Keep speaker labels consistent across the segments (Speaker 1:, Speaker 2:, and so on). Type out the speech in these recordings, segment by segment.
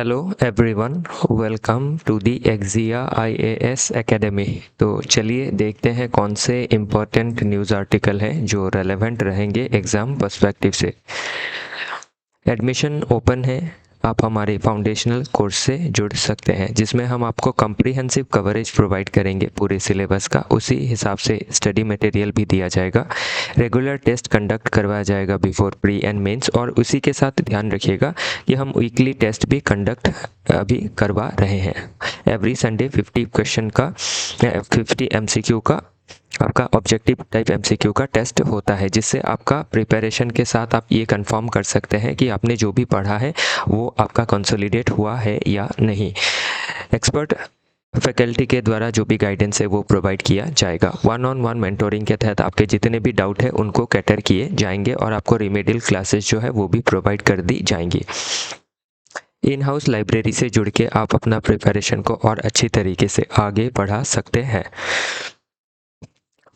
Speaker 1: Hello everyone, welcome to the Exia IAS academy. तो चलिए देखते हैं कौन से इम्पोर्टेंट न्यूज़ आर्टिकल हैं जो रेलेवेंट रहेंगे एग्ज़ाम पर्सपेक्टिव से। एडमिशन ओपन है, आप हमारे फाउंडेशनल कोर्स से जुड़ सकते हैं जिसमें हम आपको कम्प्रीहेंसिव कवरेज प्रोवाइड करेंगे पूरे सिलेबस का। उसी हिसाब से स्टडी मटेरियल भी दिया जाएगा। रेगुलर टेस्ट कंडक्ट करवाया जाएगा बिफोर प्री एंड मेंस, और उसी के साथ ध्यान रखिएगा कि हम वीकली टेस्ट भी कंडक्ट अभी करवा रहे हैं। एवरी संडे 50 क्वेश्चन का 50 एमसीक्यू का आपका ऑब्जेक्टिव टाइप एमसीक्यू का टेस्ट होता है, जिससे आपका प्रिपरेशन के साथ आप ये कंफर्म कर सकते हैं कि आपने जो भी पढ़ा है वो आपका कंसोलिडेट हुआ है या नहीं। एक्सपर्ट फैकल्टी के द्वारा जो भी गाइडेंस है वो प्रोवाइड किया जाएगा। वन ऑन वन मेंटोरिंग के तहत आपके जितने भी डाउट है उनको कैटर किए जाएंगे और आपको रिमेडियल क्लासेस जो है वो भी प्रोवाइड कर दी जाएंगी। इन हाउस लाइब्रेरी से जुड़ के आप अपना प्रिपरेशन को और अच्छी तरीके से आगे बढ़ा सकते हैं।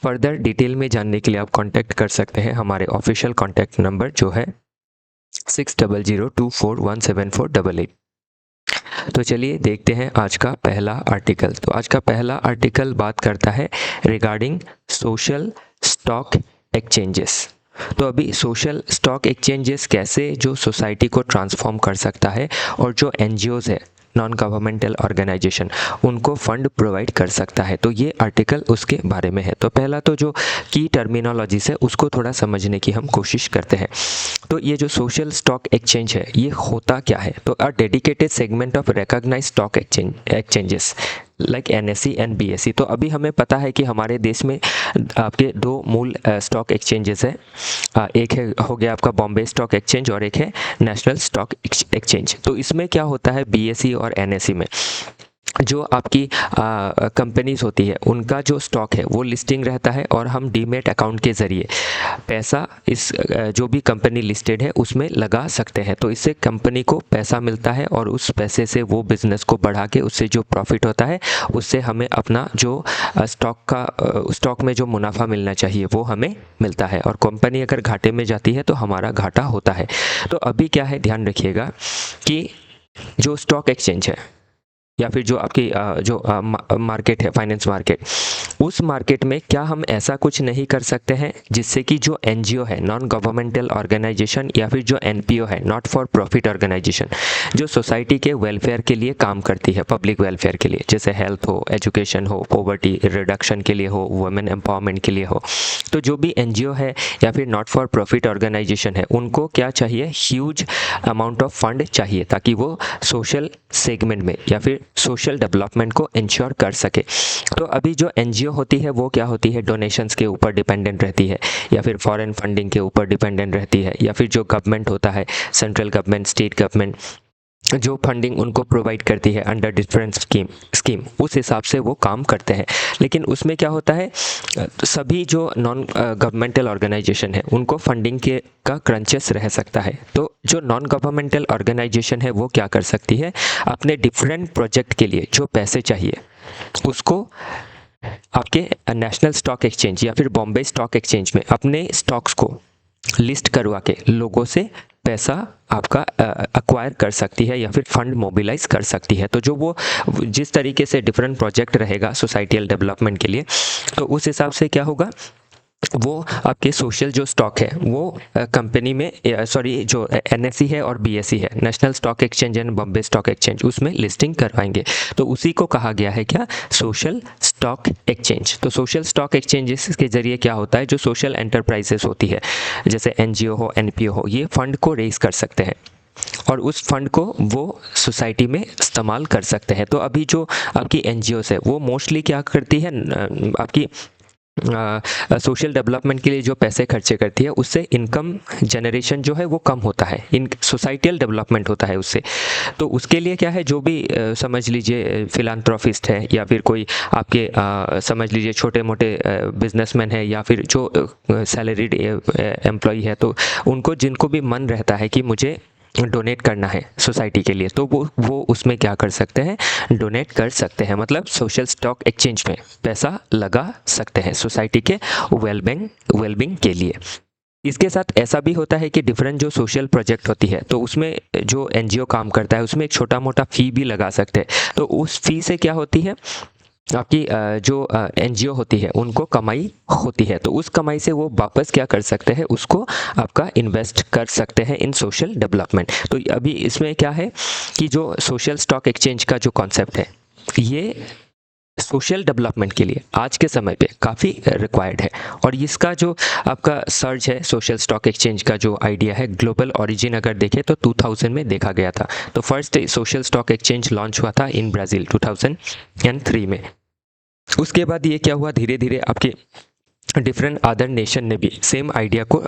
Speaker 1: फर्दर डिटेल में जानने के लिए आप कांटेक्ट कर सकते हैं हमारे ऑफिशियल कांटेक्ट नंबर जो है 6002417488। तो चलिए देखते हैं आज का पहला आर्टिकल। तो आज का पहला आर्टिकल बात करता है रिगार्डिंग सोशल स्टॉक एक्सचेंजेस। तो अभी सोशल स्टॉक एक्सचेंजेस कैसे जो सोसाइटी को ट्रांसफॉर्म कर सकता है और जो एनजीओज है, नॉन गवर्नमेंटल ऑर्गेनाइजेशन, उनको फंड प्रोवाइड कर सकता है। तो ये आर्टिकल उसके बारे में है। तो पहला तो जो की टर्मिनोलॉजीज है उसको थोड़ा समझने की हम कोशिश करते हैं। तो ये जो सोशल स्टॉक एक्सचेंज है ये होता क्या है? तो a dedicated segment of recognised stock exchanges like NSE and BSE. तो अभी हमें पता है कि हमारे देश में आपके दो मूल स्टॉक एक्सचेंजेस है। एक है हो गया आपका बॉम्बे स्टॉक एक्सचेंज और एक है नेशनल स्टॉक एक्सचेंज। तो इसमें क्या होता है, बीएसई और एनएसई में जो आपकी कंपनीज होती है उनका जो स्टॉक है वो लिस्टिंग रहता है, और हम डीमेट अकाउंट के ज़रिए पैसा इस जो भी कंपनी लिस्टेड है उसमें लगा सकते हैं। तो इससे कंपनी को पैसा मिलता है और उस पैसे से वो बिज़नेस को बढ़ा के उससे जो प्रॉफिट होता है उससे हमें अपना जो स्टॉक में जो मुनाफा मिलना चाहिए वो हमें मिलता है, और कंपनी अगर घाटे में जाती है तो हमारा घाटा होता है। तो अभी क्या है, ध्यान रखिएगा कि जो स्टॉक एक्सचेंज है या फिर जो आपकी जो मार्केट है, फाइनेंस मार्केट, उस मार्केट में क्या हम ऐसा कुछ नहीं कर सकते हैं जिससे कि जो एनजीओ है, नॉन गवर्नमेंटल ऑर्गेनाइजेशन, या फिर जो एनपीओ है, नॉट फॉर प्रॉफिट ऑर्गेनाइजेशन, जो सोसाइटी के वेलफेयर के लिए काम करती है, पब्लिक वेलफेयर के लिए, जैसे हेल्थ हो, एजुकेशन हो, पॉवर्टी रिडक्शन के लिए हो, वुमेन एम्पावरमेंट के लिए हो, तो जो भी एनजीओ है या फिर नॉट फॉर प्रॉफिट ऑर्गेनाइजेशन है उनको क्या चाहिए, ह्यूज अमाउंट ऑफ फंड चाहिए ताकि वो सोशल सेगमेंट में या फिर सोशल डेवलपमेंट को इंश्योर कर सके। तो अभी जो एनजीओ होती है वो क्या होती है, डोनेशंस के ऊपर डिपेंडेंट रहती है, या फिर फॉरेन फंडिंग के ऊपर डिपेंडेंट रहती है, या फिर जो गवर्नमेंट होता है, सेंट्रल गवर्नमेंट, स्टेट गवर्नमेंट, जो फंडिंग उनको प्रोवाइड करती है अंडर डिफरेंट स्कीम, उस हिसाब से वो काम करते हैं। लेकिन उसमें क्या होता है, सभी जो नॉन गवर्नमेंटल ऑर्गेनाइजेशन है उनको फंडिंग के का क्रंचेस रह सकता है। तो जो नॉन गवर्नमेंटल ऑर्गेनाइजेशन है वो क्या कर सकती है, अपने डिफरेंट प्रोजेक्ट के लिए जो पैसे चाहिए उसको आपके नेशनल स्टॉक एक्सचेंज या फिर बॉम्बे स्टॉक एक्सचेंज में अपने स्टॉक्स को लिस्ट करवा के लोगों से पैसा आपका अक्वायर कर सकती है या फिर फंड मोबिलाइज कर सकती है। तो जो वो जिस तरीके से डिफरेंट प्रोजेक्ट रहेगा सोसाइटियल डेवलपमेंट के लिए, तो उस हिसाब से क्या होगा, वो आपके सोशल जो स्टॉक है वो कंपनी में जो एनएसई है और बीएसई है, national stock exchange and Bombay stock exchange, उसमें लिस्टिंग करवाएंगे। तो उसी को कहा गया है क्या, सोशल स्टॉक एक्सचेंज। तो सोशल स्टॉक एक्सचेंजेस के जरिए क्या होता है, जो सोशल एंटरप्राइजेस होती है जैसे एनजीओ हो, एनपीओ हो, ये फंड को रेज कर सकते हैं और उस फंड को वो सोसाइटी में इस्तेमाल कर सकते हैं। तो अभी जो आपकी एनजीओस है वो मोस्टली क्या करती है, आपकी सोशल डेवलपमेंट के लिए जो पैसे खर्चे करती है उससे इनकम जनरेशन जो है वो कम होता है, इन सोसाइटियल डेवलपमेंट होता है उससे। तो उसके लिए क्या है, जो भी समझ लीजिए फिलांथ्रोपिस्ट है या फिर कोई आपके समझ लीजिए छोटे मोटे बिजनेसमैन है या फिर जो सैलरीड एम्प्लॉय है, तो उनको जिनको भी मन रहता है कि मुझे डोनेट करना है सोसाइटी के लिए, तो वो उसमें क्या कर सकते हैं, डोनेट कर सकते हैं। मतलब सोशल स्टॉक एक्सचेंज में पैसा लगा सकते हैं सोसाइटी के वेलबींग के लिए। इसके साथ ऐसा भी होता है कि डिफरेंट जो सोशल प्रोजेक्ट होती है तो उसमें जो एनजीओ काम करता है उसमें एक छोटा मोटा फ़ी भी लगा सकते हैं। तो उस फ़ी से क्या होती है, आपकी जो एनजीओ होती है उनको कमाई होती है, तो उस कमाई से वो वापस क्या कर सकते हैं, उसको आपका इन्वेस्ट कर सकते हैं इन सोशल डेवलपमेंट। तो अभी इसमें क्या है कि जो सोशल स्टॉक एक्सचेंज का जो कॉन्सेप्ट है ये सोशल डेवलपमेंट के लिए आज के समय पे काफ़ी रिक्वायर्ड है। और इसका जो आपका सर्च है सोशल स्टॉक एक्सचेंज का जो आइडिया है, ग्लोबल ओरिजिन अगर देखें तो 2000 में देखा गया था। तो first social stock exchange launch हुआ था इन ब्राज़ील 2003 में। उसके बाद ये क्या हुआ, धीरे धीरे आपके डिफरेंट अदर नेशन ने भी सेम आइडिया को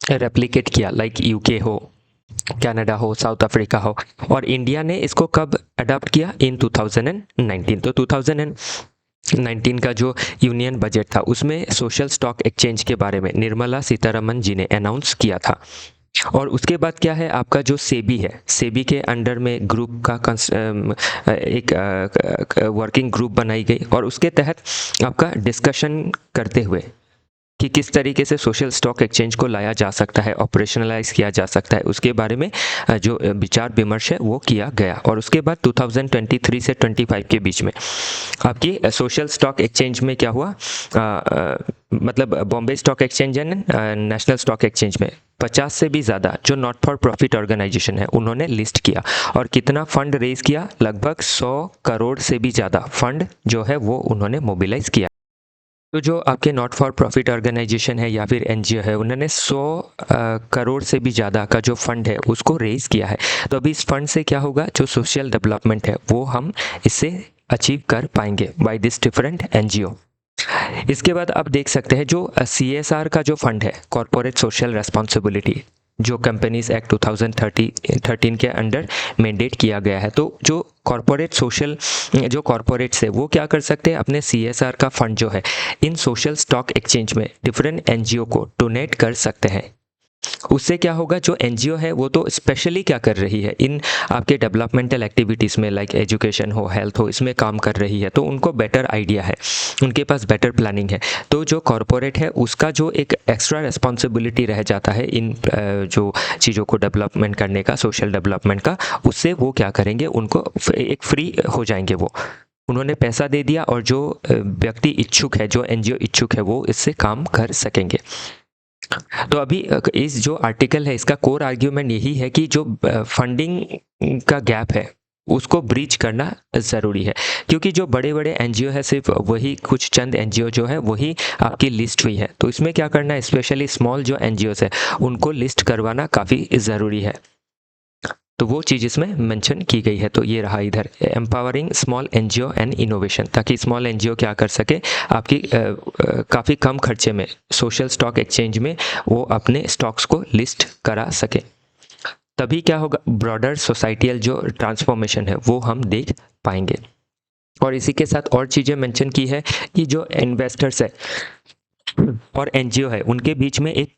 Speaker 1: रेप्लिकेट किया, लाइक यूके हो, कनाडा हो, साउथ अफ्रीका हो, और इंडिया ने इसको कब अडॉप्ट किया, इन 2019। तो 2019 का जो यूनियन बजट था उसमें सोशल स्टॉक एक्सचेंज के बारे में निर्मला सीतारमन जी ने अनाउंस किया था। और उसके बाद क्या है, आपका जो सेबी है, सेबी के अंडर में ग्रुप का एक वर्किंग ग्रुप बनाई गई और उसके तहत आपका डिस्कशन करते हुए कि किस तरीके से सोशल स्टॉक एक्सचेंज को लाया जा सकता है, ऑपरेशनलाइज किया जा सकता है, उसके बारे में जो विचार विमर्श है वो किया गया। और उसके बाद 2023 से 25 के बीच में आपकी सोशल स्टॉक एक्सचेंज में क्या हुआ, मतलब Bombay stock exchange and national stock exchange में 50 से भी ज़्यादा जो नॉट फॉर प्रॉफिट ऑर्गेनाइजेशन है उन्होंने लिस्ट किया। और कितना फंड रेज किया, लगभग 100 करोड़ से भी ज़्यादा फंड जो है वो उन्होंने मोबिलाइज किया। तो जो आपके नॉट फॉर प्रॉफिट ऑर्गेनाइजेशन है या फिर एनजीओ है, उन्होंने 100 करोड़ से भी ज़्यादा का जो फंड है उसको रेज किया है। तो अभी इस फंड से क्या होगा, जो सोशल डेवलपमेंट है वो हम इससे अचीव कर पाएंगे बाय दिस डिफरेंट एनजीओ। इसके बाद आप देख सकते हैं जो CSR का जो फंड है, कॉरपोरेट सोशल रेस्पॉन्सिबिलिटी, जो कंपनीज एक्ट 2013 के अंडर मैंडेट किया गया है। तो जो कॉरपोरेट सोशल जो कॉरपोरेट्स है वो क्या कर सकते हैं, अपने CSR का फंड जो है इन सोशल स्टॉक एक्सचेंज में डिफरेंट एनजीओ को डोनेट कर सकते हैं। उससे क्या होगा, जो एनजीओ है वो तो स्पेशली क्या कर रही है इन आपके डेवलपमेंटल एक्टिविटीज़ में, लाइक एजुकेशन हो, हेल्थ हो, इसमें काम कर रही है, तो उनको बेटर आइडिया है, उनके पास बेटर प्लानिंग है। तो जो कॉरपोरेट है उसका जो एक एक्स्ट्रा रिस्पॉन्सिबिलिटी रह जाता है इन जो चीज़ों को डेवलपमेंट करने का, सोशल डेवलपमेंट का, उससे वो क्या करेंगे, उनको एक फ्री हो जाएंगे। वो उन्होंने पैसा दे दिया और जो व्यक्ति इच्छुक है, जो एनजीओ इच्छुक है, वो इससे काम कर सकेंगे। तो अभी इस जो आर्टिकल है इसका कोर आर्ग्यूमेंट यही है कि जो फंडिंग का गैप है उसको ब्रीच करना ज़रूरी है, क्योंकि जो बड़े बड़े एनजीओ है सिर्फ वही कुछ चंद एनजीओ जो है वही आपकी लिस्ट हुई है। तो इसमें क्या करना है, स्पेशली स्मॉल जो एनजीओस है उनको लिस्ट करवाना काफ़ी ज़रूरी है। तो वो चीज़ इसमें मेंशन की गई है। तो ये रहा इधर empowering small NGO and innovation, ताकि स्मॉल एनजीओ क्या कर सके, आपकी काफ़ी कम खर्चे में सोशल स्टॉक एक्सचेंज में वो अपने स्टॉक्स को लिस्ट करा सके। तभी क्या होगा, ब्रॉडर सोसाइटियल जो ट्रांसफॉर्मेशन है वो हम देख पाएंगे। और इसी के साथ और चीज़ें मेंशन की है कि जो इन्वेस्टर्स है और एनजीओ है उनके बीच में एक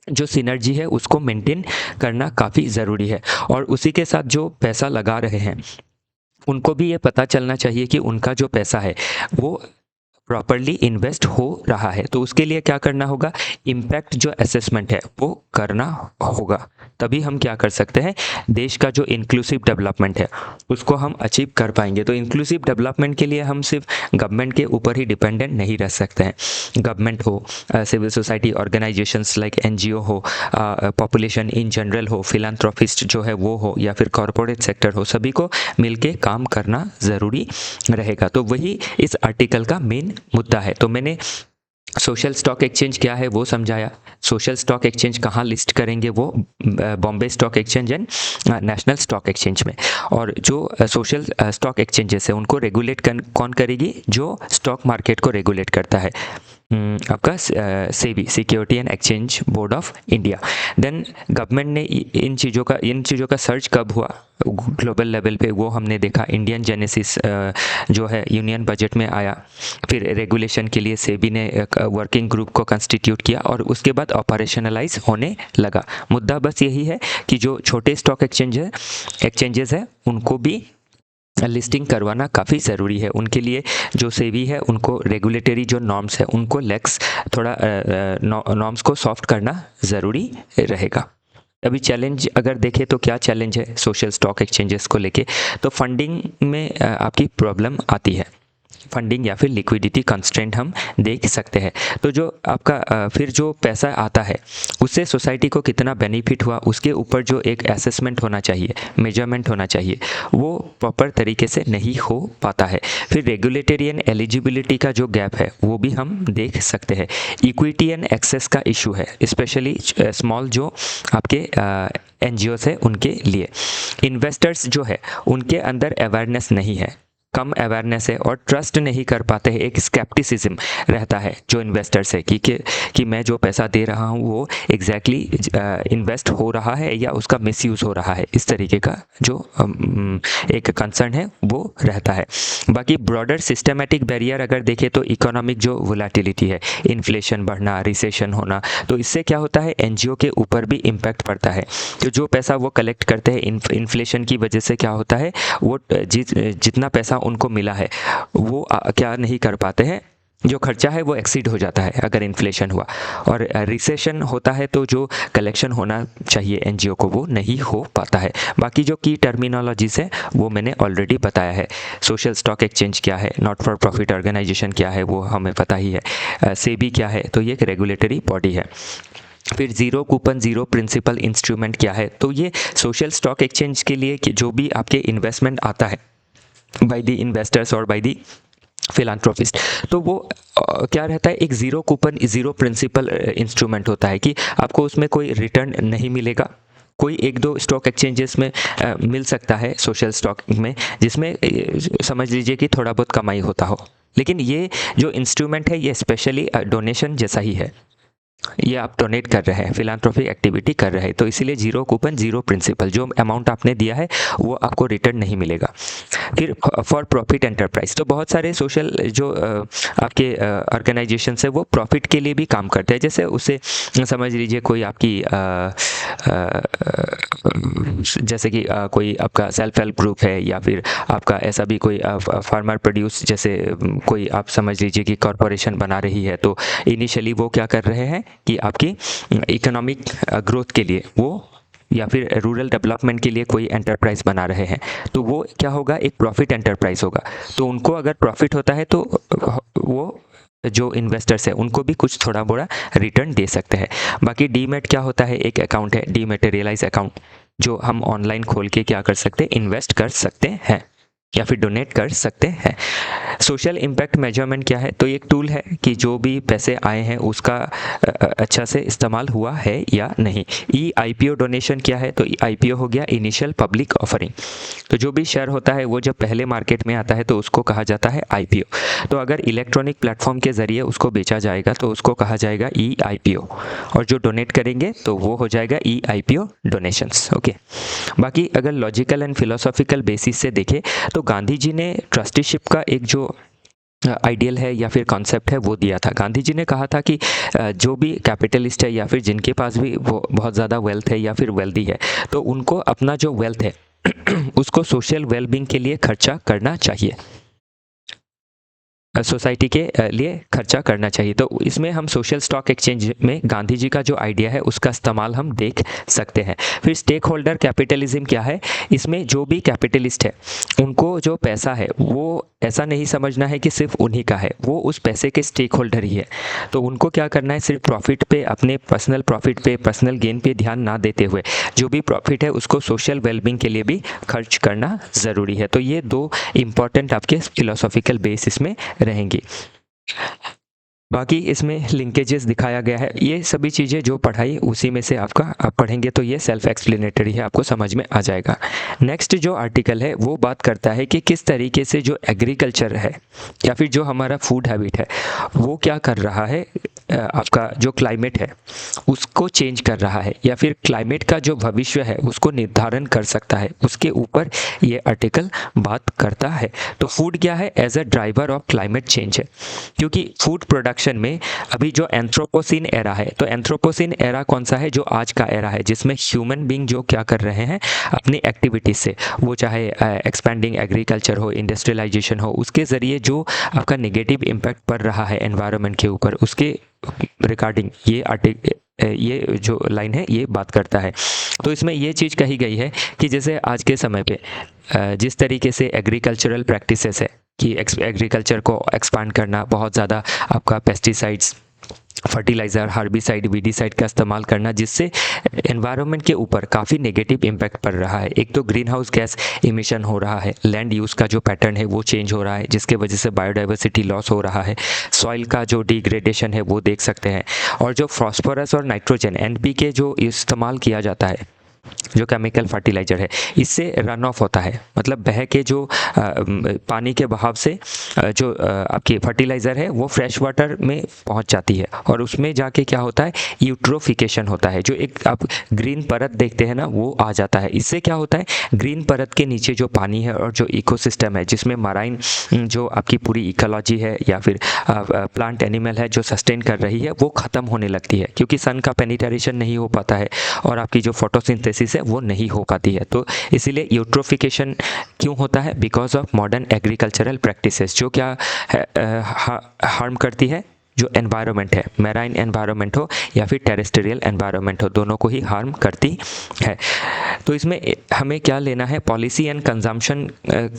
Speaker 1: जो सिनर्जी है उसको मेंटेन करना काफ़ी ज़रूरी है। और उसी के साथ जो पैसा लगा रहे हैं उनको भी ये पता चलना चाहिए कि उनका जो पैसा है वो प्रॉपरली इन्वेस्ट हो रहा है। तो उसके लिए क्या करना होगा, इम्पैक्ट जो असेसमेंट है वो करना होगा। तभी हम क्या कर सकते हैं, देश का जो इंक्लूसिव डेवलपमेंट है उसको हम अचीव कर पाएंगे। तो इंक्लूसिव डेवलपमेंट के लिए हम सिर्फ गवर्नमेंट के ऊपर ही डिपेंडेंट नहीं रह सकते हैं। गवर्नमेंट हो, civil society organisations like NGO हो, पॉपुलेशन इन जनरल हो, फिलांथ्रोपिस्ट जो है वो हो, या फिर कॉरपोरेट सेक्टर हो, सभी को मिलके काम करना ज़रूरी रहेगा। तो वही इस आर्टिकल का मेन मुद्दा है। तो मैंने सोशल स्टॉक एक्सचेंज क्या है वो समझाया, सोशल स्टॉक एक्सचेंज कहाँ लिस्ट करेंगे, वो Bombay stock exchange and national stock exchange में। और जो सोशल स्टॉक एक्सचेंजेस है उनको रेगुलेट कौन करेगी, जो स्टॉक मार्केट को रेगुलेट करता है आपका SEBI, security and exchange board of India. Then government ने इन चीज़ों का सर्च कब हुआ ग्लोबल लेवल पे, वो हमने देखा इंडियन जेनेसिस जो है यूनियन बजट में आया। फिर रेगुलेशन के लिए सेबी ने वर्किंग ग्रुप को कंस्टिट्यूट किया और उसके बाद ऑपरेशनलाइज होने लगा। मुद्दा बस यही है कि जो छोटे स्टॉक एक्सचेंजेस है उनको भी लिस्टिंग करवाना काफ़ी ज़रूरी है उनके लिए। जो सेबी है उनको रेगुलेटरी जो नॉर्म्स है उनको लेक्स थोड़ा नॉर्म्स को सॉफ्ट करना ज़रूरी रहेगा। अभी चैलेंज अगर देखें तो क्या चैलेंज है सोशल स्टॉक एक्सचेंजेस को लेके, तो फंडिंग में आपकी प्रॉब्लम आती है। फंडिंग या फिर लिक्विडिटी कंस्ट्रेंट हम देख सकते हैं। तो जो आपका फिर जो पैसा आता है उससे सोसाइटी को कितना बेनिफिट हुआ उसके ऊपर जो एक असेसमेंट होना चाहिए, मेजरमेंट होना चाहिए, वो प्रॉपर तरीके से नहीं हो पाता है। फिर रेगुलेटरी एंड एलिजिबिलिटी का जो गैप है वो भी हम देख सकते हैं। इक्विटी एंड एक्सेस का इशू है, स्पेशली स्मॉल जो आपके एनजीओस है उनके लिए। इन्वेस्टर्स जो है उनके अंदर अवेयरनेस नहीं है, कम अवेयरनेस है और ट्रस्ट नहीं कर पाते हैं। एक स्केप्टिसिज्म रहता है जो इन्वेस्टर्स है कि मैं जो पैसा दे रहा हूँ वो एग्जैक्टली इन्वेस्ट हो रहा है या उसका मिसयूज़ हो रहा है, इस तरीके का जो एक कंसर्न है वो रहता है। बाकी ब्रॉडर सिस्टमेटिक बैरियर अगर देखें तो इकोनॉमिक जो वोलेटिलिटी है, इन्फ्लेशन बढ़ना, रिसेशन होना, तो इससे क्या होता है एनजीओ के ऊपर भी इम्पैक्ट पड़ता है। तो जो पैसा वो कलेक्ट करते हैं इन्फ्लेशन की वजह से क्या होता है वो जितना पैसा उनको मिला है वो क्या नहीं कर पाते हैं, जो खर्चा है वो एक्सीड हो जाता है अगर इन्फ्लेशन हुआ। और रिसेशन होता है तो जो कलेक्शन होना चाहिए एनजीओ को वो नहीं हो पाता है। बाकी जो की टर्मिनोलॉजीज है वो मैंने ऑलरेडी बताया है। सोशल स्टॉक एक्सचेंज क्या है, नॉट फॉर प्रॉफिट ऑर्गेनाइजेशन क्या है वो हमें पता ही है, सेबी क्या है, तो ये एक रेगुलेटरी बॉडी है। फिर zero coupon zero principal instrument क्या है, तो ये सोशल स्टॉक एक्सचेंज के लिए कि जो भी आपके इन्वेस्टमेंट आता है बाय द इन्वेस्टर्स और बाय द फिलांथ्रोपिस्ट, तो वो क्या रहता है, एक zero coupon zero principal instrument होता है कि आपको उसमें कोई रिटर्न नहीं मिलेगा। कोई एक दो स्टॉक एक्सचेंजेस में मिल सकता है सोशल स्टॉक में, जिसमें समझ लीजिए कि थोड़ा बहुत कमाई होता हो, लेकिन ये जो इंस्ट्रूमेंट है ये स्पेशली डोनेशन जैसा ही है। ये आप डोनेट कर रहे हैं, फिलांथ्रोपिक एक्टिविटी कर रहे हैं, तो इसीलिए ज़ीरो कूपन ज़ीरो प्रिंसिपल, जो अमाउंट आपने दिया है वो आपको रिटर्न नहीं मिलेगा। फिर फॉर प्रॉफिट एंटरप्राइज, तो बहुत सारे सोशल जो आपके ऑर्गेनाइजेशन है वो प्रॉफिट के लिए भी काम करते हैं। जैसे उसे समझ लीजिए कोई आपकी जैसे कि कोई आपका सेल्फ हेल्प ग्रुप है या फिर आपका ऐसा भी कोई फार्मर प्रोड्यूस जैसे कोई आप समझ लीजिए कि कॉरपोरेशन बना रही है, तो इनिशियली वो क्या कर रहे हैं कि आपकी इकोनॉमिक ग्रोथ के लिए वो या फिर रूरल डेवलपमेंट के लिए कोई एंटरप्राइज बना रहे हैं, तो वो क्या होगा, एक प्रॉफिट एंटरप्राइज होगा। तो उनको अगर प्रॉफिट होता है तो वो जो इन्वेस्टर्स है उनको भी कुछ थोड़ा बड़ा रिटर्न दे सकते हैं। बाकी डीमेट क्या होता है, एक अकाउंट है डीमेटेरियलाइज अकाउंट, जो हम ऑनलाइन खोल के क्या कर सकते हैं, इन्वेस्ट कर सकते हैं या फिर डोनेट कर सकते हैं। सोशल इम्पैक्ट मेजरमेंट क्या है, तो एक टूल है कि जो भी पैसे आए हैं उसका अच्छा से इस्तेमाल हुआ है या नहीं। ई आईपीओ डोनेशन क्या है, तो आईपीओ हो गया इनिशियल पब्लिक ऑफरिंग, तो जो भी शेयर होता है वो जब पहले मार्केट में आता है तो उसको कहा जाता है आईपीओ। तो अगर इलेक्ट्रॉनिक प्लेटफॉर्म के ज़रिए उसको बेचा जाएगा तो उसको कहा जाएगा ई आईपीओ, और जो डोनेट करेंगे तो वो हो जाएगा ई आईपीओ डोनेशंस। ओके, बाकी अगर लॉजिकल एंड फिलोसॉफिकल बेसिस से देखें तो गांधी जी ने ट्रस्टीशिप का एक जो आइडियल है या फिर कॉन्सेप्ट है वो दिया था। गांधी जी ने कहा था कि जो भी कैपिटलिस्ट है या फिर जिनके पास भी वो बहुत ज़्यादा वेल्थ है या फिर वेल्दी है, तो उनको अपना जो वेल्थ है उसको सोशल वेलबींग के लिए खर्चा करना चाहिए, सोसाइटी के लिए खर्चा करना चाहिए। तो इसमें हम सोशल स्टॉक एक्सचेंज में गांधी जी का जो आइडिया है उसका इस्तेमाल हम देख सकते हैं। फिर स्टेक होल्डर कैपिटलिज्म क्या है, इसमें जो भी कैपिटलिस्ट है उनको जो पैसा है वो ऐसा नहीं समझना है कि सिर्फ उन्हीं का है, वो उस पैसे के स्टेक होल्डर ही है। तो उनको क्या करना है, सिर्फ प्रॉफिट पे, अपने पर्सनल प्रॉफिट पे, पर्सनल गेन पे ध्यान ना देते हुए जो भी प्रॉफिट है उसको सोशल वेलबींग के लिए भी खर्च करना ज़रूरी है। तो ये दो इम्पॉर्टेंट आपके फिलोसॉफिकल बेसिस में रहेंगी। बाकी इसमें लिंकेजेस दिखाया गया है, ये सभी चीज़ें जो पढ़ाई उसी में से आपका आप पढ़ेंगे तो ये सेल्फ एक्सप्लेनेटरी है, आपको समझ में आ जाएगा। नेक्स्ट जो आर्टिकल है वो बात करता है कि किस तरीके से जो एग्रीकल्चर है या फिर जो हमारा फूड हैबिट है वो क्या कर रहा है, आपका जो क्लाइमेट है उसको चेंज कर रहा है या फिर क्लाइमेट का जो भविष्य है उसको निर्धारण कर सकता है, उसके ऊपर ये आर्टिकल बात करता है। तो फूड क्या है, as a driver of climate change है, क्योंकि फूड प्रोडक्शन प्रोडक्शन में अभी जो एंथ्रोपोसिन एरा है, तो एंथ्रोपोसिन एरा कौन सा है, जो आज का एरा है, जिसमें ह्यूमन बींग जो क्या कर रहे हैं अपनी एक्टिविटीज से, वो चाहे एक्सपेंडिंग एग्रीकल्चर हो, इंडस्ट्रियलाइजेशन हो, उसके ज़रिए जो आपका नेगेटिव इम्पैक्ट पड़ रहा है एनवायरनमेंट के ऊपर, उसके रिगार्डिंग ये जो लाइन है ये बात करता है। तो इसमें ये चीज़ कही गई है कि जैसे आज के समय पे जिस तरीके से एग्रीकल्चरल प्रैक्टिसेस है कि एग्रीकल्चर को एक्सपांड करना, बहुत ज़्यादा आपका पेस्टिसाइड्स, फर्टिलाइज़र, हार्बिसाइड, वीडीसाइड का इस्तेमाल करना, जिससे एनवायरनमेंट के ऊपर काफ़ी नेगेटिव इम्पैक्ट पड़ रहा है। एक तो ग्रीन हाउस गैस इमिशन हो रहा है, लैंड यूज़ का जो पैटर्न है वो चेंज हो रहा है, जिसके वजह से बायोडाइवर्सिटी लॉस हो रहा है, सॉइल का जो डिग्रेडेशन है वो देख सकते हैं, और जो फॉस्फोरस और नाइट्रोजन एनपीके जो इस्तेमाल किया जाता है, जो केमिकल फर्टिलाइज़र है, इससे रन ऑफ होता है, मतलब बह के जो पानी के बहाव से जो आपकी फर्टिलाइज़र है वो फ्रेश वाटर में पहुंच जाती है, और उसमें जाके क्या होता है, यूट्रोफिकेशन होता है, जो एक आप ग्रीन परत देखते हैं ना वो आ जाता है। इससे क्या होता है, ग्रीन परत के नीचे जो पानी है और जो इकोसिस्टम है, जिसमें मराइन जो आपकी पूरी इकोलॉजी है या फिर प्लांट एनिमल है जो सस्टेन कर रही है, वो ख़त्म होने लगती है, क्योंकि सन का पेनिट्रेशन नहीं हो पाता है और आपकी जो फोटोसिंथेसिस है वो नहीं हो पाती है। तो इसीलिए यूट्रोफिकेशन क्यों होता है, because of modern agricultural practices, जो क्या हार्म करती है, जो एनवायरनमेंट है, मैराइन एनवायरनमेंट हो या फिर टेरेस्ट्रियल एनवायरनमेंट हो, दोनों को ही हार्म करती है। तो इसमें हमें क्या लेना है, पॉलिसी एंड कंजम्पशन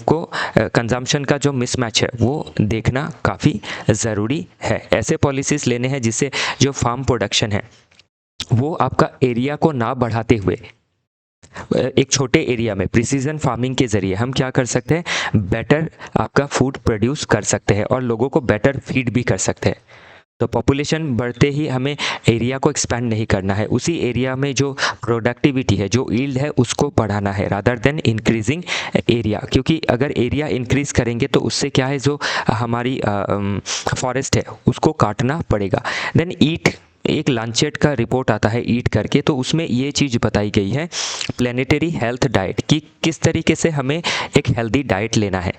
Speaker 1: को, कंजम्पशन का जो मिसमैच है वो देखना काफ़ी ज़रूरी है। ऐसे पॉलिसीज़ लेने हैं जिससे जो फार्म प्रोडक्शन है वो आपका एरिया को ना बढ़ाते हुए एक छोटे एरिया में प्रिसीजन फार्मिंग के ज़रिए हम क्या कर सकते हैं, बेटर आपका फूड प्रोड्यूस कर सकते हैं और लोगों को बेटर फीड भी कर सकते हैं। तो पॉपुलेशन बढ़ते ही हमें एरिया को एक्सपैंड नहीं करना है, उसी एरिया में जो प्रोडक्टिविटी है, जो यील्ड है, उसको बढ़ाना है रादर देन इंक्रीजिंग एरिया। क्योंकि अगर एरिया इंक्रीज करेंगे तो उससे क्या है, जो हमारी फॉरेस्ट है उसको काटना पड़ेगा। देन ईट, एक लांचेट का रिपोर्ट आता है ईट करके, तो उसमें ये चीज़ बताई गई है प्लेनेटरी हेल्थ डाइट, कि किस तरीके से हमें एक हेल्दी डाइट लेना है,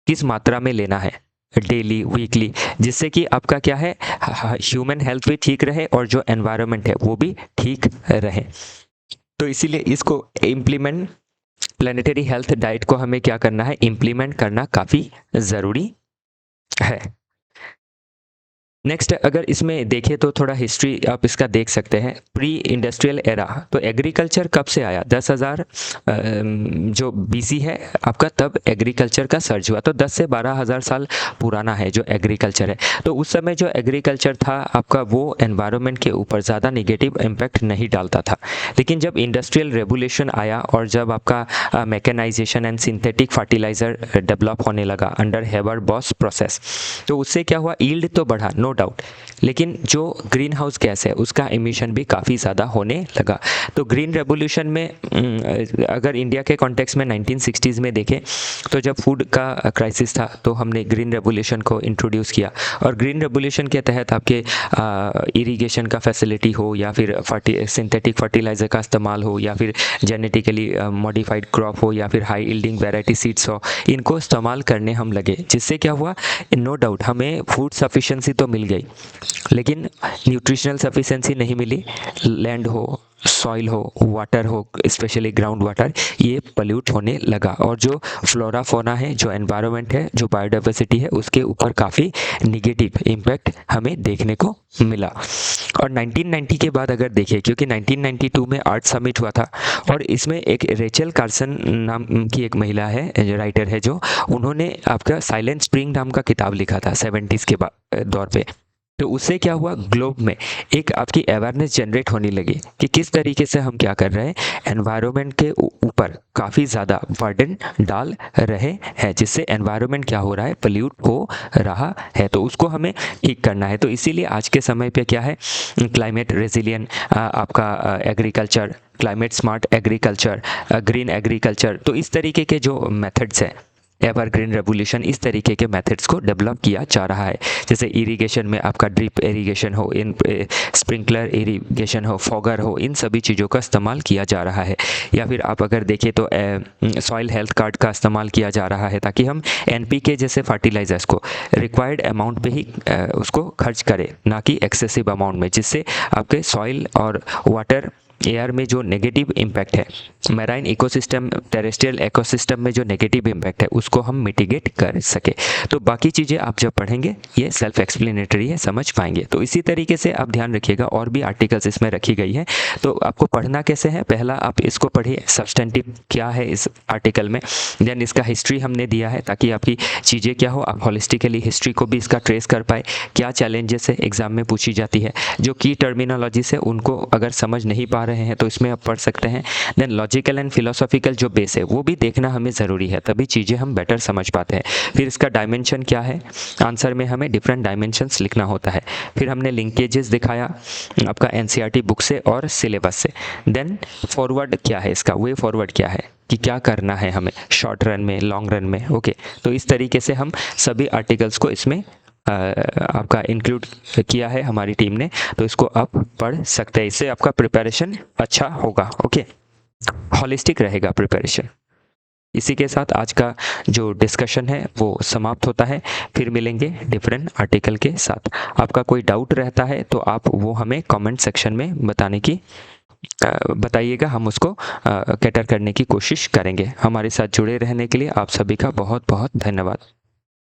Speaker 1: किस मात्रा में लेना है, डेली, वीकली, जिससे कि आपका क्या है, ह्यूमन हेल्थ भी ठीक रहे और जो एनवायरनमेंट है वो भी ठीक रहे। तो इसीलिए इसको इम्प्लीमेंट, प्लेनेटरी हेल्थ डाइट को हमें क्या करना है, इम्प्लीमेंट करना काफ़ी ज़रूरी है। नेक्स्ट अगर इसमें देखें तो थोड़ा हिस्ट्री आप इसका देख सकते हैं। प्री इंडस्ट्रियल एरा, तो एग्रीकल्चर कब से आया, 10,000 जो बीसी है आपका, तब एग्रीकल्चर का सर्ज हुआ। तो 10 से 12,000 साल पुराना है जो एग्रीकल्चर है। तो उस समय जो एग्रीकल्चर था आपका, वो एनवायरनमेंट के ऊपर ज़्यादा नेगेटिव इम्पैक्ट नहीं डालता था। लेकिन जब इंडस्ट्रियल रेवोल्यूशन आया और जब आपका mechanisation and synthetic fertiliser develop होने लगा अंडर हेबर-बॉस प्रोसेस, तो उससे क्या हुआ, यील्ड तो बढ़ा, नो डाउट, लेकिन जो ग्रीन हाउस गैस है उसका एमिशन भी काफ़ी ज़्यादा होने लगा। तो ग्रीन रेवोल्यूशन में अगर इंडिया के कॉन्टेक्स्ट में 1960s में देखें तो जब फूड का क्राइसिस था तो हमने ग्रीन रेवोल्यूशन को इंट्रोड्यूस किया, और ग्रीन रेवोल्यूशन के तहत आपके इरिगेशन का फैसिलिटी हो या फिर सिंथेटिक फर्टिलाइज़र का इस्तेमाल हो या फिर जेनेटिकली मॉडिफाइड क्रॉप हो या फिर हाई यील्डिंग वैरायटी सीड्स हो, इनको इस्तेमाल करने हम लगे, जिससे क्या हुआ, नो डाउट हमें फूड सफिशिएंसी तो मिल गई, लेकिन न्यूट्रिशनल सफिशिएंसी नहीं मिली। लैंड हो, सॉइल हो, वाटर हो, स्पेशली ग्राउंड वाटर, ये पोल्यूट होने लगा, और जो फ्लोरा फोना है, जो एनवायरनमेंट है, जो बायोडाइवर्सिटी है, उसके ऊपर काफ़ी निगेटिव इम्पैक्ट हमें देखने को मिला। और 1990 के बाद अगर देखें, क्योंकि 1992 में आर्ट समिट हुआ था, और इसमें एक रेचल कार्सन नाम की एक महिला है, राइटर है, जो उन्होंने आपका साइलेंट स्प्रिंग नाम का किताब लिखा था 70s के दौर पे। तो उससे क्या हुआ, ग्लोब में एक आपकी अवेयरनेस जनरेट होने लगी कि किस तरीके से हम क्या कर रहे हैं, एनवायरनमेंट के ऊपर काफ़ी ज़्यादा बर्डन डाल रहे हैं, जिससे एनवायरनमेंट क्या हो रहा है, पोल्यूट हो रहा है। तो उसको हमें ठीक करना है। तो इसीलिए आज के समय पे क्या है, क्लाइमेट रेजिलियंट आपका agriculture, climate smart agriculture, green agriculture, तो इस तरीके के जो मेथड्स हैं एवरग्रीन रेवोल्यूशन, इस तरीके के मेथड्स को डेवलप किया जा रहा है। जैसे इरिगेशन में आपका ड्रिप इरिगेशन हो, इन स्प्रिंकलर इरिगेशन हो, फॉगर हो, इन सभी चीज़ों का इस्तेमाल किया जा रहा है। या फिर आप अगर देखें तो सॉइल हेल्थ कार्ड का इस्तेमाल किया जा रहा है ताकि हम NPK जैसे फर्टिलाइजर्स को रिक्वायर्ड अमाउंट पे ही उसको खर्च करें, ना कि एक्सेसिव अमाउंट में, जिससे आपके सॉइल और वाटर एयर में जो नेगेटिव इम्पैक्ट है, मैराइन इकोसिस्टम, टेरेस्ट्रियल इकोसिस्टम में जो नेगेटिव इम्पैक्ट है उसको हम मिटिगेट कर सके। तो बाकी चीज़ें आप जब पढ़ेंगे ये सेल्फ एक्सप्लेनेटरी है, समझ पाएंगे। तो इसी तरीके से आप ध्यान रखिएगा, और भी आर्टिकल्स इसमें रखी गई है। तो आपको पढ़ना कैसे है, पहला आप इसको पढ़िए, सब्सटेंटिव क्या है इस आर्टिकल में, देन इसका हिस्ट्री हमने दिया है ताकि आपकी चीज़ें क्या हो, आप हॉलिस्टिकली हिस्ट्री को भी इसका ट्रेस कर पाए, क्या चैलेंजेस है एग्जाम में पूछी जाती है, जो की टर्मिनोलॉजीज है उनको अगर समझ नहीं पा रहे हैं तो इसमें आप पढ़ सकते हैं। देन लॉजिकल एंड फिलोसॉफिकल जो बेस है वो भी देखना हमें ज़रूरी है, तभी चीज़ें हम बेटर समझ पाते हैं। फिर इसका डायमेंशन क्या है, आंसर में हमें डिफरेंट डायमेंशंस लिखना होता है। फिर हमने लिंकेजेस दिखाया आपका NCERT बुक से और सिलेबस से। देन फॉरवर्ड क्या है, इसका वे फॉरवर्ड क्या है कि क्या करना है हमें शॉर्ट रन में, लॉन्ग रन में। ओके, तो इस तरीके से हम सभी आर्टिकल्स को इसमें आपका इंक्लूड किया है हमारी टीम ने, तो इसको आप पढ़ सकते हैं। इससे आपका प्रिपरेशन अच्छा होगा। ओके, हॉलिस्टिक रहेगा प्रिपरेशन। इसी के साथ आज का जो डिस्कशन है वो समाप्त होता है। फिर मिलेंगे डिफरेंट आर्टिकल के साथ। आपका कोई डाउट रहता है तो आप वो हमें कमेंट सेक्शन में बताइएगा, हम उसको कैटर करने की कोशिश करेंगे। हमारे साथ जुड़े रहने के लिए आप सभी का बहुत बहुत धन्यवाद।